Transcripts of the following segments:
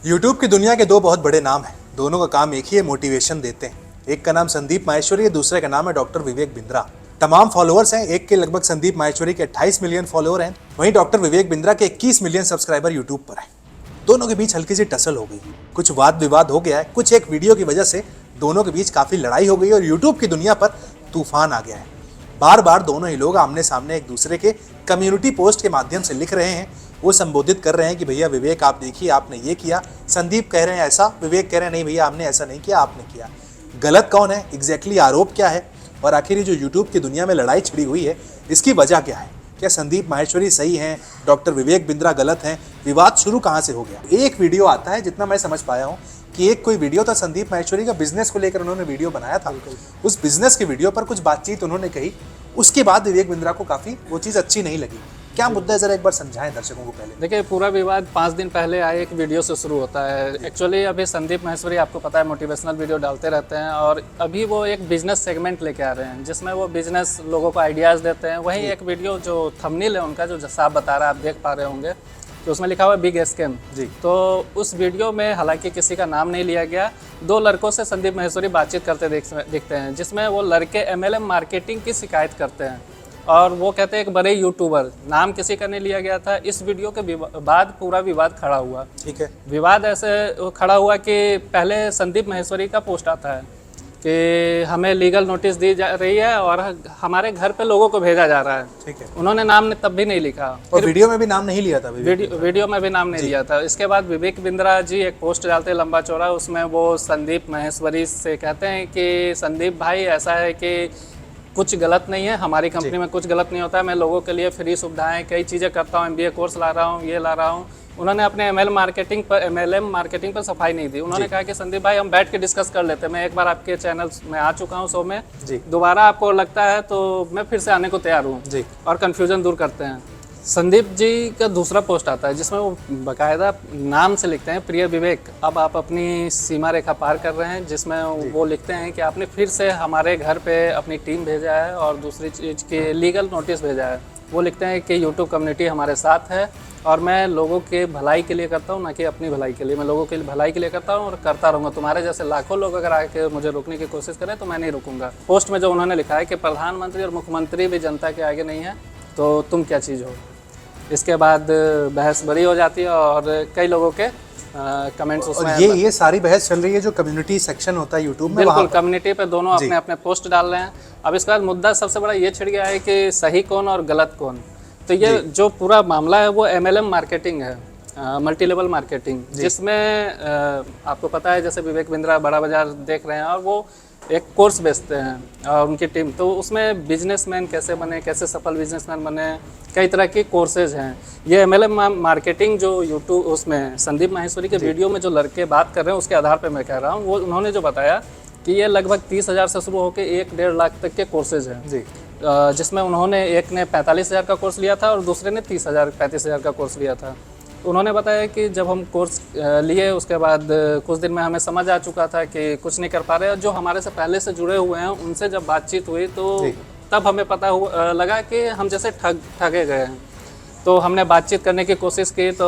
YouTube की दुनिया के दो बहुत बड़े नाम हैं। दोनों का काम एक ही है, मोटिवेशन देते हैं। एक का नाम संदीप माहेश्वरी है, दूसरे का नाम है डॉक्टर विवेक बिंद्रा। तमाम फॉलोअर्स हैं। एक के लगभग संदीप माहेश्वरी के 28 मिलियन फॉलोअर हैं, वहीं डॉक्टर विवेक बिंद्रा के 21 मिलियन सब्सक्राइबर यूट्यूब पर हैं। दोनों के बीच हल्की सी टसल हो गई, कुछ वाद विवाद हो गया है। कुछ एक वीडियो की वजह से दोनों के बीच काफी लड़ाई हो गई और यूट्यूब की दुनिया पर तूफान आ गया है। बार बार दोनों ही लोग आमने सामने एक दूसरे के कम्युनिटी पोस्ट के माध्यम से लिख रहे हैं। वो संबोधित कर रहे हैं कि भैया विवेक आप देखिए, आपने ये किया। संदीप कह रहे हैं ऐसा, विवेक कह रहे हैं नहीं भैया हमने ऐसा नहीं किया, आपने किया। गलत कौन है, एग्जैक्टली आरोप क्या है, और आखिर ये जो यूट्यूब की दुनिया में लड़ाई छिड़ी हुई है इसकी वजह क्या है? क्या संदीप माहेश्वरी सही हैं, डॉक्टर विवेक बिंद्रा गलत हैं? विवाद शुरू कहाँ से हो गया? एक वीडियो आता है, जितना मैं समझ पाया हूँ कि एक कोई वीडियो था संदीप माहेश्वरी का, बिजनेस को लेकर उन्होंने वीडियो बनाया था। उस बिजनेस की वीडियो पर कुछ बातचीत उन्होंने कही, उसके बाद विवेक बिंद्रा को काफी वो चीज़ अच्छी नहीं लगी। क्या मुद्दा है, जरा एक बार समझाएं दर्शकों को पहले। देखिए, पूरा विवाद 5 दिन पहले आए एक वीडियो से शुरू होता है। एक्चुअली अभी संदीप माहेश्वरी आपको पता है मोटिवेशनल वीडियो डालते रहते हैं, और अभी वो एक बिजनेस सेगमेंट लेके आ रहे हैं जिसमें वो बिजनेस लोगों को आइडियाज़ देते हैं। वहीं एक वीडियो जो थंबनेल है उनका, जो साफ बता रहा है, आप देख पा रहे होंगे, तो उसमें लिखा हुआ है बिग स्कैम जी। तो उस वीडियो में हालांकि किसी का नाम नहीं लिया गया, 2 लड़कों से संदीप माहेश्वरी बातचीत करते दिखते हैं, जिसमें वो लड़के MLM मार्केटिंग की शिकायत करते हैं और वो कहते हैं एक बड़े यूट्यूबर, नाम किसी का नहीं लिया गया था। इस वीडियो के बाद पूरा विवाद खड़ा हुआ। ठीक है, विवाद ऐसे खड़ा हुआ कि पहले संदीप माहेश्वरी का पोस्ट आता है कि हमें लीगल नोटिस दी जा रही है और हमारे घर पे लोगों को भेजा जा रहा है। ठीक है, उन्होंने नाम तब भी नहीं लिखा और वीडियो में भी नाम नहीं लिया था। वीडियो में भी नाम नहीं लिया था। इसके बाद विवेक बिंद्रा जी एक पोस्ट डालते लंबा चौड़ा, उसमें वो संदीप माहेश्वरी से कहते हैं कि संदीप भाई ऐसा है कि कुछ गलत नहीं है, हमारी कंपनी में कुछ गलत नहीं होता है, मैं लोगों के लिए फ्री सुविधाएं कई चीज़ें करता हूँ, MBA कोर्स ला रहा हूँ, ये ला रहा हूँ। उन्होंने अपने MLM मार्केटिंग पर सफाई नहीं दी। उन्होंने कहा कि संदीप भाई हम बैठ के डिस्कस कर लेते हैं, मैं एक बार आपके चैनल में आ चुका हूँ शो में, दोबारा आपको लगता है तो मैं फिर से आने को तैयार हूँ और कन्फ्यूजन दूर करते हैं। संदीप जी का दूसरा पोस्ट आता है जिसमें वो बाकायदा नाम से लिखते हैं, प्रिय विवेक अब आप अपनी सीमा रेखा पार कर रहे हैं, जिसमें वो लिखते हैं कि आपने फिर से हमारे घर पे अपनी टीम भेजा है और दूसरी चीज़ की लीगल नोटिस भेजा है। वो लिखते हैं कि यूट्यूब कम्युनिटी हमारे साथ है और मैं लोगों के भलाई के लिए करता हूँ, ना कि अपनी भलाई के लिए। मैं लोगों के भलाई के लिए करता हूँ और करता रहूँगा। तुम्हारे जैसे लाखों लोग अगर आके मुझे रोकने की कोशिश करें तो मैं नहीं रुकूंगा। पोस्ट में जो उन्होंने लिखा है कि प्रधानमंत्री और मुख्यमंत्री भी जनता के आगे नहीं है तो तुम क्या चीज़ हो। इसके बाद बहस बड़ी हो जाती है और कई लोगों के कमेंट्स उसमें। ये सारी बहस चल रही है जो कम्युनिटी सेक्शन होता है यूट्यूब में, बिल्कुल कम्युनिटी पे दोनों अपने अपने पोस्ट डाल रहे हैं। अब इसके बाद मुद्दा सबसे बड़ा ये छिड़ गया है कि सही कौन और गलत कौन। तो ये जो पूरा मामला है वो MLM मार्केटिंग है, मल्टी लेवल मार्केटिंग, जिसमें आपको पता है जैसे विवेक बिंद्रा बड़ा बाजार देख रहे हैं और वो एक कोर्स बेचते हैं और उनकी टीम, तो उसमें बिजनेसमैन कैसे बने, कैसे सफल बिजनेसमैन बने, कई तरह की कोर्सेज हैं। ये MLM मार्केटिंग जो यूट्यूब उसमें संदीप माहेश्वरी के वीडियो में जो लड़के बात कर रहे हैं उसके आधार पे मैं कह रहा हूँ, वो उन्होंने जो बताया कि ये लगभग 30,000 से शुरू होकर 1-1.5 लाख तक के कोर्सेज हैं जी। जिसमें उन्होंने एक ने 45,000 का कोर्स लिया था और दूसरे ने 35,000 का कोर्स लिया था। उन्होंने बताया कि जब हम कोर्स लिए उसके बाद कुछ दिन में हमें समझ आ चुका था कि कुछ नहीं कर पा रहे, और जो हमारे से पहले से जुड़े हुए हैं उनसे जब बातचीत हुई तो तब हमें पता लगा कि हम जैसे ठगे गए हैं। तो हमने बातचीत करने की कोशिश की तो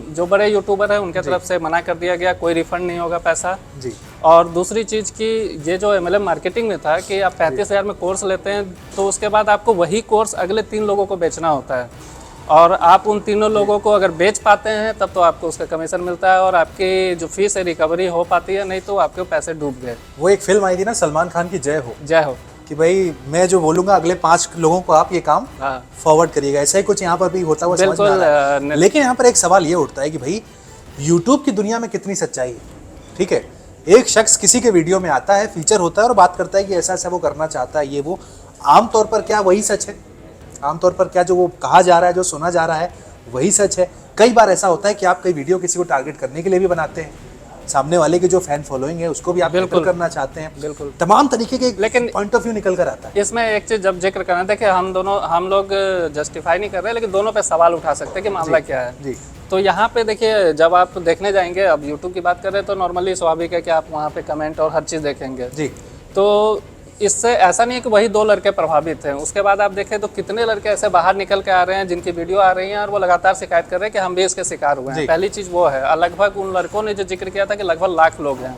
जो बड़े यूट्यूबर हैं उनके तरफ से मना कर दिया गया, कोई रिफंड नहीं होगा पैसा जी। और दूसरी चीज़ की ये जो MLM मार्केटिंग में था कि आप 35,000 में कोर्स लेते हैं तो उसके बाद आपको वही कोर्स अगले 3 लोगों को बेचना होता है, और आप उन तीनों लोगों को अगर बेच पाते हैं तब तो आपको उसका कमीशन मिलता है और आपकी जो फीस है रिकवरी हो पाती है, नहीं तो आपके पैसे डूब गए। वो एक फिल्म आई थी ना सलमान खान की, जय हो, कि भाई मैं जो बोलूंगा अगले 5 लोगों को आप ये काम फॉरवर्ड करिएगा। ऐसा ही कुछ यहाँ पर भी होता हुआ समझ में आ रहा है। लेकिन यहाँ पर एक सवाल ये उठता है कि भाई यूट्यूब की दुनिया में कितनी सच्चाई है? ठीक है, एक शख्स किसी के वीडियो में आता है, फीचर होता है और बात करता है कि ऐसा ऐसा वो करना चाहता है, ये वो। आमतौर पर क्या वही सच है? आमतौर पर क्या जो वो कहा जा रहा है, जो सुना जा रहा है, वही सच है? कई बार ऐसा होता है कि आप कई वीडियो किसी को टारगेट करने के लिए भी बनाते हैं, सामने वाले की जो फैन फॉलोइंग है उसको भी आप बिल्कुल करना चाहते हैं, बिल्कुल तमाम तरीके के, लेकिन पॉइंट ऑफ व्यू निकल कर आता है। इसमें एक चीज जब जिक्र करना था कि हम लोग जस्टिफाई नहीं कर रहे, लेकिन दोनों पे सवाल उठा सकते हैं कि मामला क्या है जी। तो यहाँ पे देखिए, जब आप देखने जाएंगे, अब यूट्यूब की बात कर रहे हैं तो नॉर्मली स्वाभाविक है कि आप वहाँ पे कमेंट और हर चीज़ देखेंगे जी। तो इससे ऐसा नहीं है कि वही 2 लड़के प्रभावित हैं, उसके बाद आप देखें तो कितने लड़के ऐसे बाहर निकल के आ रहे हैं जिनकी वीडियो आ रही हैं और वो लगातार शिकायत कर रहे हैं कि हम भी इसके शिकार हुए हैं। पहली चीज़ वो है, लगभग उन लड़कों ने जो जिक्र किया था कि लगभग लाख लोग हैं,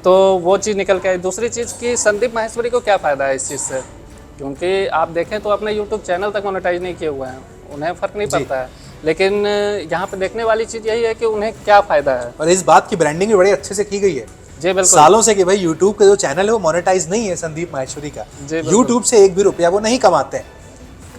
तो वो चीज़ निकल के आई। दूसरी चीज़ कि संदीप माहेश्वरी को क्या फ़ायदा है इस चीज़ से, क्योंकि आप देखें तो अपने यूट्यूब चैनल तक मोनेटाइज नहीं किए हुए हैं, उन्हें फ़र्क नहीं पड़ता है। लेकिन यहाँ पे देखने वाली चीज़ यही है कि उन्हें क्या फ़ायदा है। और इस बात की ब्रांडिंग भी बड़े अच्छे से की गई है जी बिल्कुल, सालों से कि भाई यूट्यूब का जो चैनल है वो मोनेटाइज नहीं है संदीप माहेश्वरी का। यूट्यूब से एक भी रुपया वो नहीं कमाते हैं।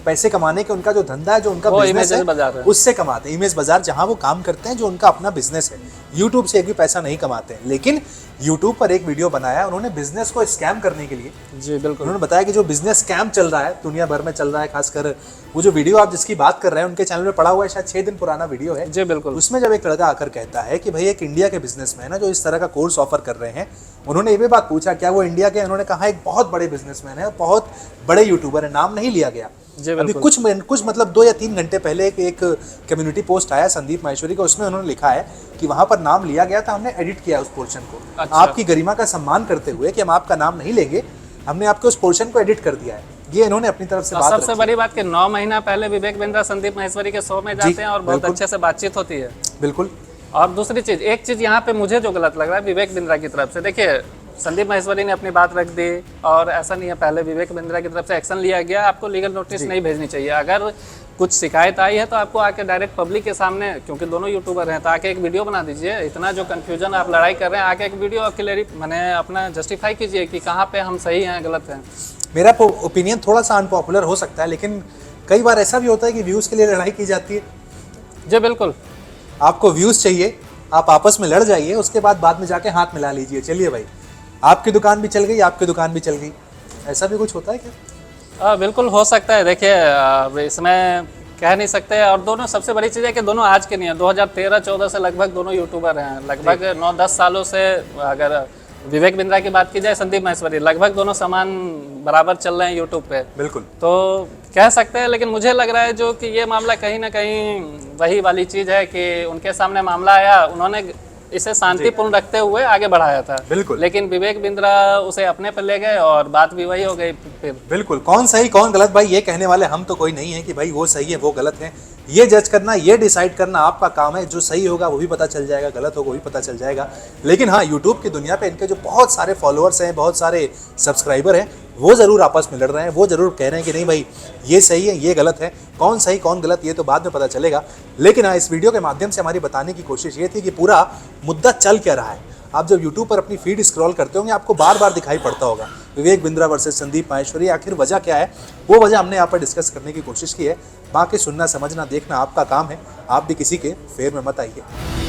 पैसे कमाने के उनका जो धंधा है, जो उनका बिजनेस है, उससे कमाते हैं। इमेज बाजार जहां वो काम करते हैं, जो उनका अपना बिजनेस है, यूट्यूब से एक भी पैसा नहीं कमाते हैं। लेकिन यूट्यूब पर एक वीडियो बनाया उन्होंने बिजनेस को स्कैम करने के लिए। जी बिल्कुल, उन्होंने बताया कि जो बिजनेस स्कैम चल रहा है दुनिया भर में चल रहा है, खासकर वो जो वीडियो आप जिसकी बात कर रहे हैं उनके चैनल में पड़ा हुआ है, शायद 6 दिन पुराना वीडियो है। जी बिल्कुल, उसमें जब एक लड़का आकर कहता है कि भाई एक इंडिया के बिजनेसमैन है जो इस तरह का कोर्स ऑफर कर रहे हैं, उन्होंने ये भी बात पूछा क्या वो इंडिया के, उन्होंने कहा एक बहुत बड़े बिजनेसमैन है, बहुत बड़े यूट्यूबर है, नाम नहीं लिया गया। अभी कुछ मतलब 2 या 3 घंटे पहले एक कम्युनिटी पोस्ट आया संदीप माहेश्वरी का, उसमें उन्होंने लिखा है कि वहां पर नाम लिया गया था, हमने एडिट किया उस पोर्शन को। अच्छा। आपकी गरिमा का सम्मान करते हुए कि हम आपका नाम नहीं लेंगे, हमने आपके उस पोर्शन को एडिट कर दिया है। ये इन्होंने अपनी तरफ से बात सबसे बड़ी बात कि 9 महीना पहले विवेक बिंद्रा संदीप माहेश्वरी के शो में जाते हैं और बहुत अच्छे से बातचीत होती है। बिल्कुल। और दूसरी चीज, एक चीज यहाँ पे मुझे जो गलत लग रहा है विवेक बिंद्रा की तरफ से, देखिए संदीप माहेश्वरी ने अपनी बात रख दी और ऐसा नहीं है, पहले विवेक बिंद्रा की तरफ से एक्शन लिया गया। आपको लीगल नोटिस नहीं भेजनी चाहिए। अगर कुछ शिकायत आई है तो आपको आके डायरेक्ट पब्लिक के सामने, क्योंकि दोनों यूट्यूबर हैं, तो आके एक वीडियो बना दीजिए। इतना जो कन्फ्यूजन आप लड़ाई कर रहे हैं, आके एक वीडियो मैंने अपना जस्टिफाई कीजिए कि कहाँ पे हम सही हैं गलत हैं। मेरा ओपिनियन थोड़ा सा अनपॉपुलर हो सकता है, लेकिन कई बार ऐसा भी होता है कि व्यूज़ के लिए लड़ाई की जाती है। जी बिल्कुल, आपको व्यूज़ चाहिए, आप आपस में लड़ जाइए, उसके बाद में जाके हाथ मिला लीजिए, चलिए भाई आपकी दुकान भी चल गई, आपकी दुकान भी चल गई। ऐसा भी कुछ होता है क्या? बिल्कुल हो सकता है। देखिए इसमें कह नहीं सकते। और दोनों, सबसे बड़ी चीज़ है कि दोनों आज के नहीं है, 2013-14 से लगभग दोनों यूट्यूबर हैं। लगभग 9-10 सालों से, अगर विवेक बिंद्रा की बात की जाए, संदीप माहेश्वरी, लगभग दोनों समान बराबर चल रहे हैं यूट्यूब पे। बिल्कुल, तो कह सकते हैं। लेकिन मुझे लग रहा है जो कि ये मामला कहीं ना कहीं वही वाली चीज़ है कि उनके सामने मामला आया, उन्होंने इसे शांतिपूर्ण रखते हुए आगे बढ़ाया था। बिल्कुल। लेकिन विवेक बिंद्रा उसे अपने पर ले गए और बात भी वही हो गई फिर। बिल्कुल, कौन सही कौन गलत भाई ये कहने वाले हम तो कोई नहीं है कि भाई वो सही है वो गलत है। ये जज करना, ये डिसाइड करना आपका काम है। जो सही होगा वो भी पता चल जाएगा, गलत होगा वो भी पता चल जाएगा। लेकिन हाँ, यूट्यूब की दुनिया पे इनके जो बहुत सारे फॉलोअर्स हैं, बहुत सारे सब्सक्राइबर हैं, वो ज़रूर आपस में लड़ रहे हैं, वो ज़रूर कह रहे हैं कि नहीं भाई ये सही है ये गलत है। कौन सही कौन गलत ये तो बाद में पता चलेगा। लेकिन हाँ, इस वीडियो के माध्यम से हमारी बताने की कोशिश ये थी कि पूरा मुद्दा चल क्या रहा है। आप जब यूट्यूब पर अपनी फीड स्क्रॉल करते होंगे, आपको बार बार दिखाई पड़ता होगा विवेक बिंद्रा वर्सेस संदीप माहेश्वरी। आखिर वजह क्या है, वो वजह हमने यहाँ पर डिस्कस करने की कोशिश की है। बाकी सुनना समझना देखना आपका काम है। आप भी किसी के फेर में मत आइए।